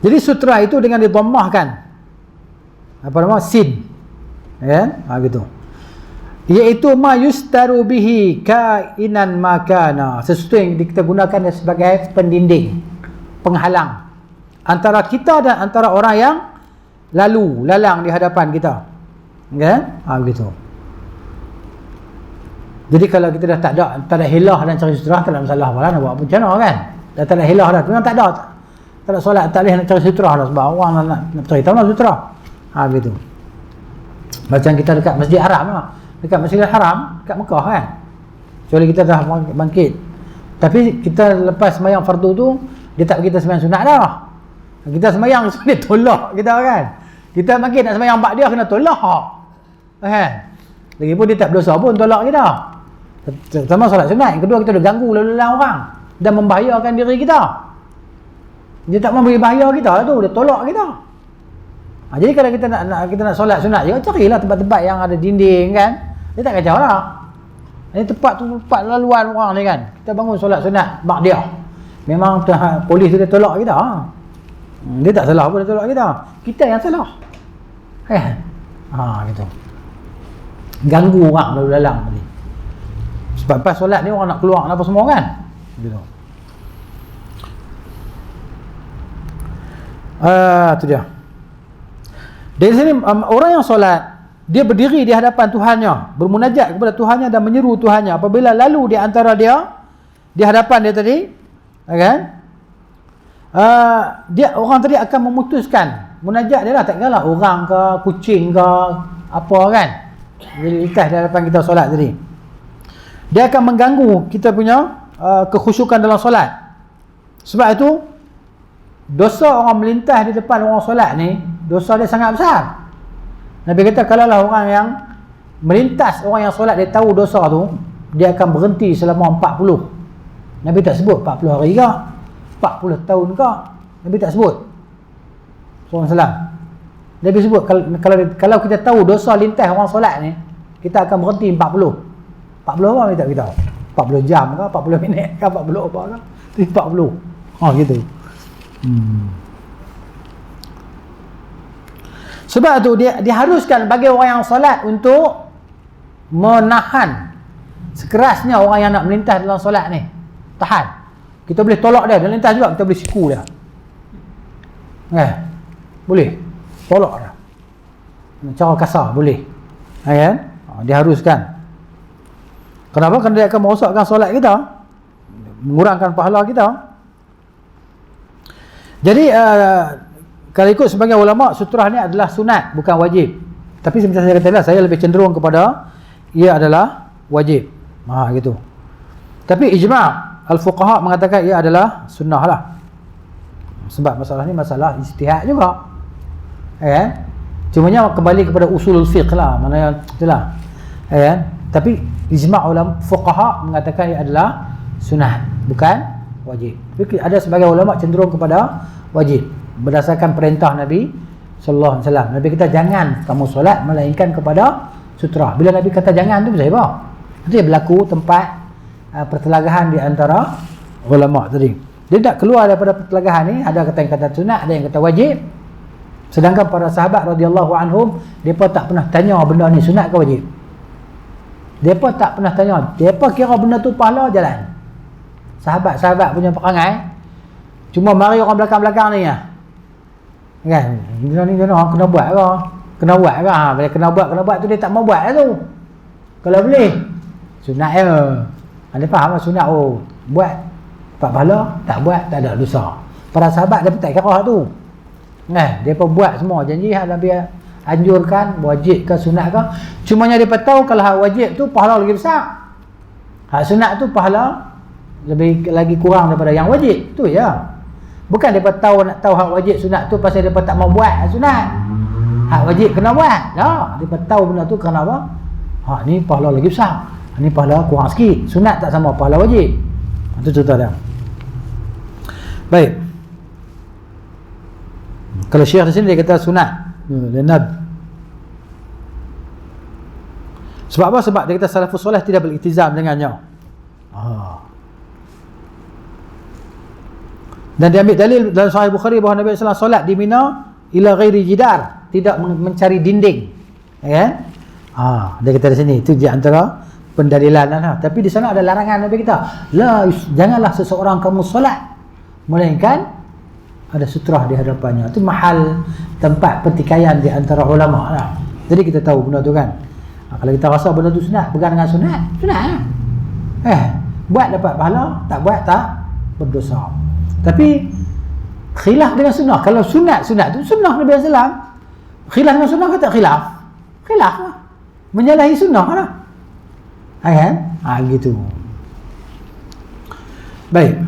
Jadi sutrah itu dengan didammahkan apa nama? Sin. Kan? Gitu. Iaitu ma yustaru bihi kainan makana. Sesuatu yang kita gunakan sebagai pendinding, penghalang antara kita dan antara orang yang lalang di hadapan kita. Kan? Begitu. Jadi kalau kita dah tak ada hilah dan cari sutrah, tak ada masalah apa lah, nak buat apa macam mana kan? dah tak ada hilah dah. Memang tak ada solat, tak boleh nak cari sutrah dah sebab orang nak cari tahu lah sutrah. Begitu. Macam kita dekat Masjid Haram lah. Dekat Masjidil Haram, dekat Mekah kan. Kecuali kita dah bangkit. Tapi kita lepas sembahyang fardu tu, dia tak bagi kita sembahyang sunat dah. Kita sembahyang dia tolak kita kan. Kita bangkit nak sembahyang ba'diyah kena tolak. Kan? Lagipun dia tak berdosa pun tolak kita. Sama solat sunat. Yang kedua, kita dah ganggu lalu lalang orang dan membahayakan diri kita. Dia tak memberi bahaya kita lah tu, dia tolak kita. Jadi kalau kita nak solat sunat juga, carilah tempat-tempat yang ada dinding kan. Dia tak kacau lah. Ini tempat laluan orang ni kan. Kita bangun solat sunat ba'diyah. Memang polis tu dia tolak kita. Dia tak salah pun dia tolak kita. Kita yang salah. Gitu. Ganggu orang lalu lalang tadi. Sebab pas solat ni orang nak keluar apa semua kan. Gitu. Tu dia. Dari sini orang yang solat, dia berdiri di hadapan Tuhannya, bermunajat kepada Tuhannya dan menyeru Tuhannya. Apabila lalu di antara dia, di hadapan dia tadi, kan? Dia orang tadi akan memutuskan munajat dia lah, tak kira lah orang ke, kucing ke, apa kan? Jadi ikhlas di hadapan kita solat tadi. Dia akan mengganggu kita punya kekhusyukan dalam solat. Sebab itu dosa orang melintas di depan orang solat ni, dosa dia sangat besar. Nabi kata kalaulah orang yang melintas orang yang solat dia tahu dosa tu, dia akan berhenti selama 40. Nabi tak sebut 40 hari ke, 40 tahun ke. Nabi tak sebut. SAW. Nabi sebut kalau kita tahu dosa lintas orang solat ni, kita akan berhenti 40. 40 apa Nabi tak beritahu? 40 jam ke, 40 minit ke, 40 apa ke? 40. Gitu. Sebab tu dia diharuskan bagi orang yang solat untuk menahan sekerasnya orang yang nak melintas dalam solat ni. Tahan. Kita boleh tolak dia melintas juga, kita boleh siku dia. Boleh. Tolak dia. Cara kasar boleh. Kan? Diharuskan. Kenapa? Kerana dia akan merosakkan solat kita, mengurangkan pahala kita. Jadi kalau ikut sebagian ulama, sutrah ni adalah sunat, bukan wajib. Tapi macam saya kata lah, saya lebih cenderung kepada ia adalah wajib. Gitu. Tapi ijma' al-fuqaha mengatakan ia adalah sunnah lah. Sebab masalah ni masalah ijtihad juga. Cumanya kembali kepada usul fiqh lah, mana itulah. Tapi ijma' ulama fuqaha mengatakan ia adalah sunnah, bukan wajib. Tapi ada sebagian ulama cenderung kepada wajib berdasarkan perintah Nabi sallallahu alaihi wasallam. Nabi kata jangan kamu solat melainkan kepada sutra. Bila Nabi kata jangan tu pasal apa? Itu berlaku tempat pertelagahan di antara ulama tadi. Dia tak keluar daripada pertelagahan ni, ada kata yang kata sunat, ada yang kata wajib. Sedangkan para sahabat radhiyallahu anhum, depa tak pernah tanya benda ni sunat ke wajib. Depa tak pernah tanya. Depa kira benda tu pahala jalan. Sahabat-sahabat punya perangai cuma mari orang belakang-belakang ni kan, benda ni kena buat ke? Kena buat ke? Bila kena buat tu dia tak mau buat lah tu. Kalau boleh sunat je. Anda faham lah sunat, buat dapat pahala, tak buat tak ada dosa. Para sahabat dia tak kira tu. Dia pun buat semua janji hak Nabi anjurkan, wajib ke sunat ke. Cumanya dia tahu kalau hak wajib tu pahala lagi besar. Hak sunat tu pahala lebih lagi kurang daripada yang wajib. Tu ya. Bukan depa nak tahu hak wajib sunat tu pasal depa tak mau buat hak sunat. Hak wajib kena buat. Dah, depa tahu benda tu kerana apa? Hak ni pahala lagi besar. Hak ni pahala kurang sikit. Sunat tak sama pahala wajib. Itu contoh dia. Baik. Kalau Syekh di sini dia kata sunat. Lenab. Sebab apa? Sebab dia kata salafus soleh tidak beriktizam dengannya. Dan dia ambil dalil dalam Sahih Bukhari bahawa Nabi sallallahu alaihi wasallam solat di Mina ila ghairi jidar, tidak mencari dinding. Dia kata di sini itu di antara pendalilan lah. Tapi di sana ada larangan Nabi kita. Janganlah seseorang kamu solat melainkan ada sutrah di hadapannya. Itu mahal tempat pertikaian di antara ulama lah. Jadi kita tahu benda tu kan. Kalau kita rasa benda tu sunat, pegang dengan sunat lah. Buat dapat pahala, tak buat tak berdosa. Tapi khilaf dengan sunnah. Kalau sunat tu sunnah Nabi SAW. Khilaf dengan sunnah kata khilaf lah, menyalahi sunnah lah, kan? Gitu. Baik.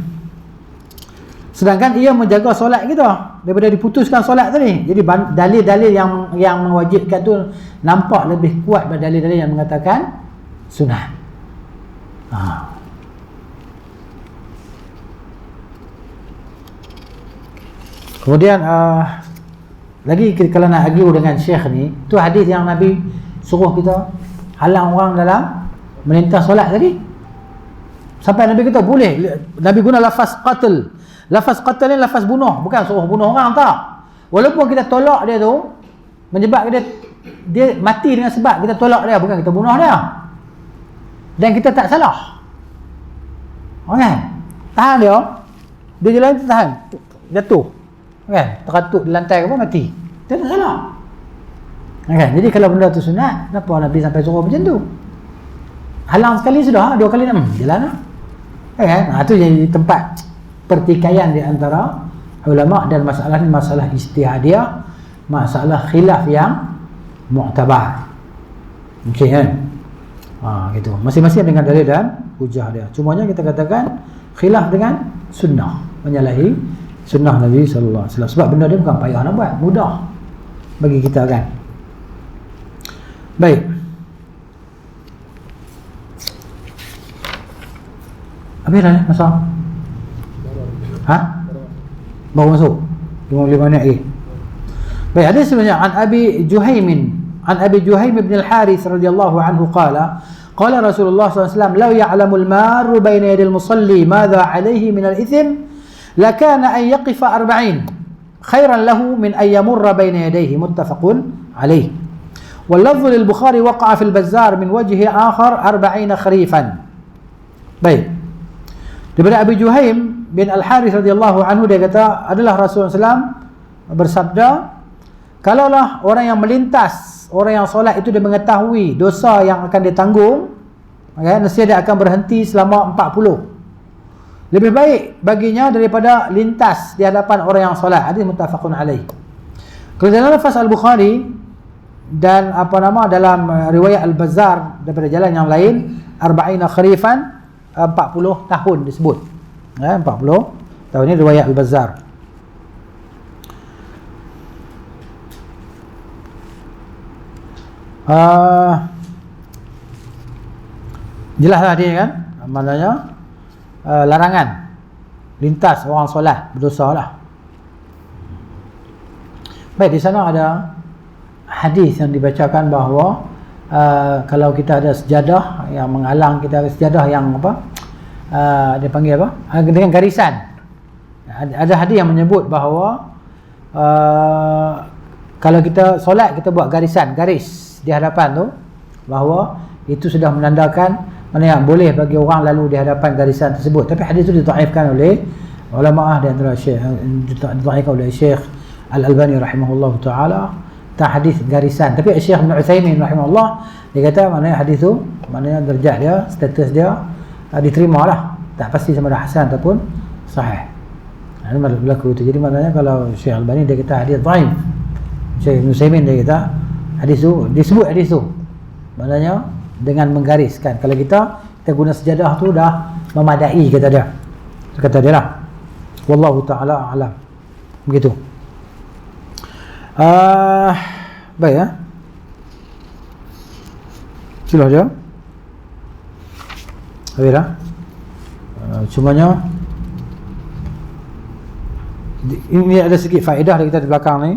Sedangkan ia menjaga solat kita daripada diputuskan solat tadi. Jadi dalil-dalil yang mewajibkan tu nampak lebih kuat daripada dalil-dalil yang mengatakan sunat. Kemudian lagi kalau nak argue dengan Syekh ni, tu hadis yang Nabi suruh kita halang orang dalam melintas solat tadi. Sampai Nabi kata boleh, Nabi guna lafaz qatl. Lafaz qatl ni lafaz bunuh, bukan suruh bunuh orang, tak. Walaupun kita tolak dia tu, menyebabkan dia mati dengan sebab kita tolak dia, bukan kita bunuh dia. Dan kita tak salah. Kan? Tahan dia jalan tu tahan, jatuh. Kan? Teratuk di lantai apa, mati. Dia tak salah. Kan? Jadi kalau benda tu sunat, kenapa Nabi sampai suruh macam tu? Halang sekali sudah, dua kali nak jalan lah. Kan? Tu jadi tempat pertikaian di antara ulama, dan masalah ni masalah ijtihadiyah, masalah khilaf yang mu'tabar. Okey kan? Gitu. Masing-masing dengan dalil dan hujah dia. Cumanya kita katakan khilaf dengan sunnah, menyalahi sunnah Nabi sallallahu alaihi wasallam. Sebab benda dia bukan payah nak buat, mudah bagi kita kan. Baik. Habis dah masa? Baru masuk 55 minit lagi. Baik, hadis sebenarnya an Abi Juhaim bin Al-Harith radhiyallahu anhu qala Rasulullah sallallahu alaihi wasallam law ya'lamul maru baina yadil musalli madza alayhi min al-ithim lakana an yaqifa 40 khairan lahu min an yamurra baina yadayhi, muttafaqun alayh. Wal lafdh lil Bukhari waqa'a fil Bazzar min wajhi akhar 40 kharifan. Baik. Daripada Abi Juhaim bin Al-Harith radhiyallahu anhu, dia kata adalah Rasulullah SAW bersabda, kalaulah orang yang melintas, orang yang solat itu dia mengetahui dosa yang akan dia tanggung, nescaya dia akan berhenti selama 40. Lebih baik baginya daripada lintas di hadapan orang yang solat. Hadis muttafaqun alaih. Kalau dalam lafaz Al-Bukhari dan dalam riwayat Al-Bazzar daripada jalan yang lain, 40 kharifan, 40 tahun disebut. 40 tahun ini riwayat Al-Bazzar. Jelaslah dia kan, maknanya larangan lintas orang solat, berdosa lah. Baik, di sana ada hadis yang dibacakan bahawa kalau kita ada sejadah yang menghalang kita, sejadah yang dia panggil dengan garisan. Ada hadis yang menyebut bahawa kalau kita solat, kita buat garis di hadapan tu, bahawa itu sudah menandakan mana yang boleh bagi orang lalu di hadapan garisan tersebut. Tapi hadis itu ditaifkan oleh ulama, di antara ditaifkan oleh Syekh Al-Albani rahimahullah ta'ala, tak hadis garisan. Tapi Syekh Ibn Utsaimin rahimahullah, dia kata maknanya hadis tu, maknanya derajat dia, status dia diterima lah, tak pasti sama ada hasan ataupun sahih. Ini berlaku itu. Jadi maknanya kalau Syekh Al-Albani dia kata hadis dhaif, Syekh Ibn Utsaimin dia kata hadis tu, disebut hadis tu maknanya dengan menggariskan. Kalau kita guna sejadah tu dah memadai, kata dia. Kata dia lah. Wallahu ta'ala a'lam. Begitu. Baik ya. Itulah dia. Habis dah. Cumanya ini ada sedikit faedah dari kita di belakang ni.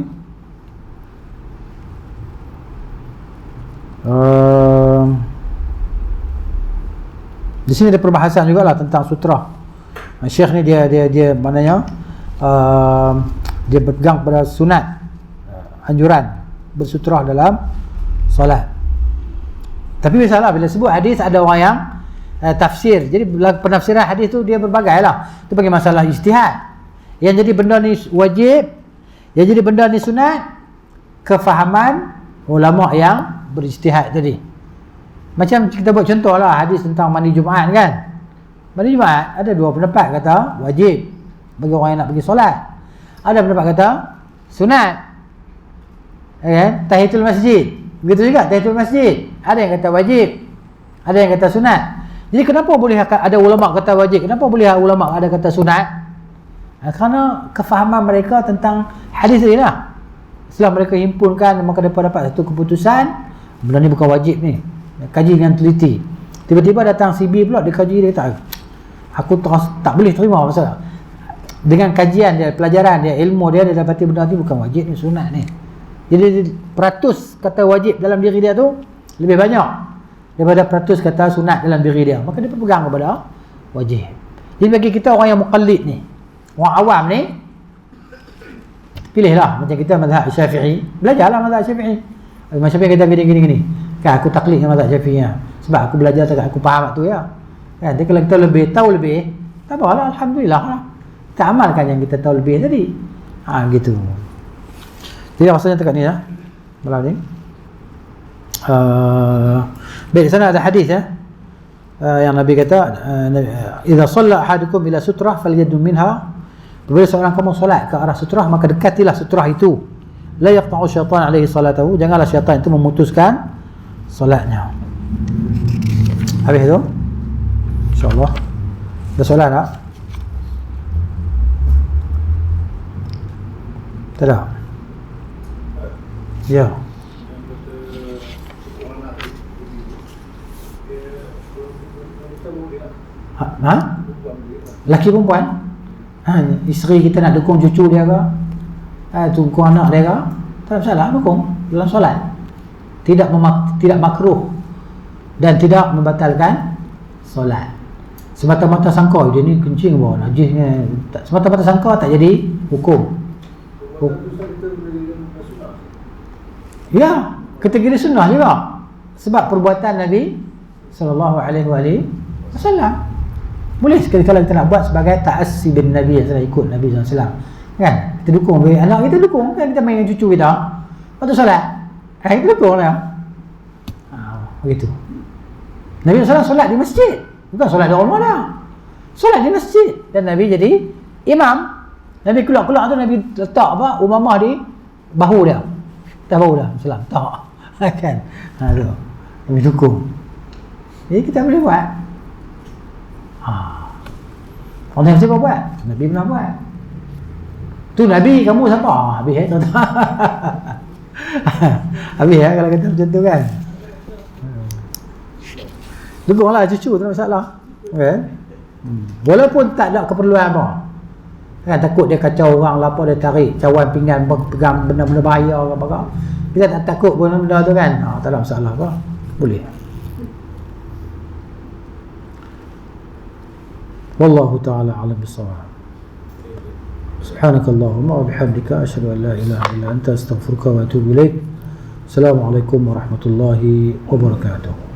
Di sini ada perbahasan jugalah tentang sutra. Syekh ni dia maknanya dia berpegang pada sunat, anjuran bersutrah dalam solat. Tapi biasalah bila sebut hadis ada orang yang tafsir. Jadi penafsiran hadis tu dia berbagai lah. Itu bagi masalah ijtihad. Yang jadi benda ni wajib, yang jadi benda ni sunat, kefahaman ulama yang berijtihad tadi. Macam kita buat contoh lah hadis tentang mandi Jumaat kan. Mandi Jumaat ada dua pendapat, kata wajib, bagi orang yang nak pergi solat. Ada pendapat kata sunat. Tahiyatul masjid. Begitu juga tahiyatul masjid. Ada yang kata wajib. Ada yang kata sunat. Jadi kenapa boleh ada ulama kata wajib? Kenapa boleh ulama ada kata sunat? Kerana kefahaman mereka tentang hadis ni lah. Setelah mereka himpunkan, maka mereka dapat satu keputusan, benda ni bukan wajib ni. Kaji dengan teliti. Tiba-tiba datang CB pula, dia kaji, dia kata aku tak boleh terima pasal dengan kajian dia, pelajaran dia, ilmu dia dapati benda ni bukan wajib ni, sunat ni. Jadi peratus kata wajib dalam diri dia tu lebih banyak daripada peratus kata sunat dalam diri dia. Maka dia berpegang kepada wajib. Jadi bagi kita orang yang muqallid ni, orang awam ni, pilihlah macam kita mazhab Syafi'i, belajarlah mazhab Syafi'i. Mazhab Syafi'i kata gini. Kan aku taklid dengan mazhab Syafi'i ya. Sebab aku belajar tak aku faham tu ya. Kan dia kalau kita lebih tahu lebih, tak apalah, alhamdulillah lah. Kita amalkan yang kita tahu lebih tadi. Gitu. Jadi rasanya dekat ni ya. Malam ni. Baik, di sana ada hadis ya. Yang Nabi kata, "Idza shalla ahadukum ila sutrah falyadum minha." Bila seorang kamu solat ke arah sutrah, maka dekatilah sutrah itu. La yaqta'u syaitan alaihi salatahu. Janganlah syaitan itu memutuskan solatnya. Habis itu? InsyaAllah. Dah solat tak? Tak ada? Ya. Ha? Laki perempuan? Isteri kita nak dukung cucu dia ke? Dukung anak dia ke? Tak ada masalah, dukung dalam solat. Tidak makruh dan tidak membatalkan solat. Semata-mata sangka dia ni kencing bawah najisnya. Semata-mata sangka tak jadi hukum. Ya, kategori sunnah juga. Sebab perbuatan Nabi sallallahu alaihi wasallam. Boleh sekali-kala kita nak buat sebagai ta'assi bin Nabi sallallahu ikut Nabi SAW. Kan? Kita dukung anak kita, dukung kan, kita main dengan cucu kita. Waktu solat, kita dukung lah. Begitu. Nabi SAW solat di masjid, bukan solat di rumah dah. Solat di masjid dan Nabi jadi imam. Nabi keluar-keluar tu Nabi letak umamah di bahu dia. Tak bahu dah, Islam tak. Kan? Tu. Nabi dukung. Jadi kita boleh buat. Orang yang siapa buat? Nabi pernah buat. Tu Nabi, kamu siapa? Habis tuan-tuan. Habis kalau kata macam tu kan. Dukunglah cucu, tak ada masalah. Okay? Walaupun tak ada keperluan apa. Kan takut dia kacau orang lah, apa dia tarik cawan pinggan, pegang benda-benda bahaya ke apa. Kita tak takut pun benda tu kan. Tak ada masalah apa. Boleh. Wallahu ta'ala a'lam bis-shawab. Subhanakallahumma wa bihamdika asyhadu an la ilaha illa anta astaghfiruka wa atubu ilaik. Assalamualaikum warahmatullahi wabarakatuh.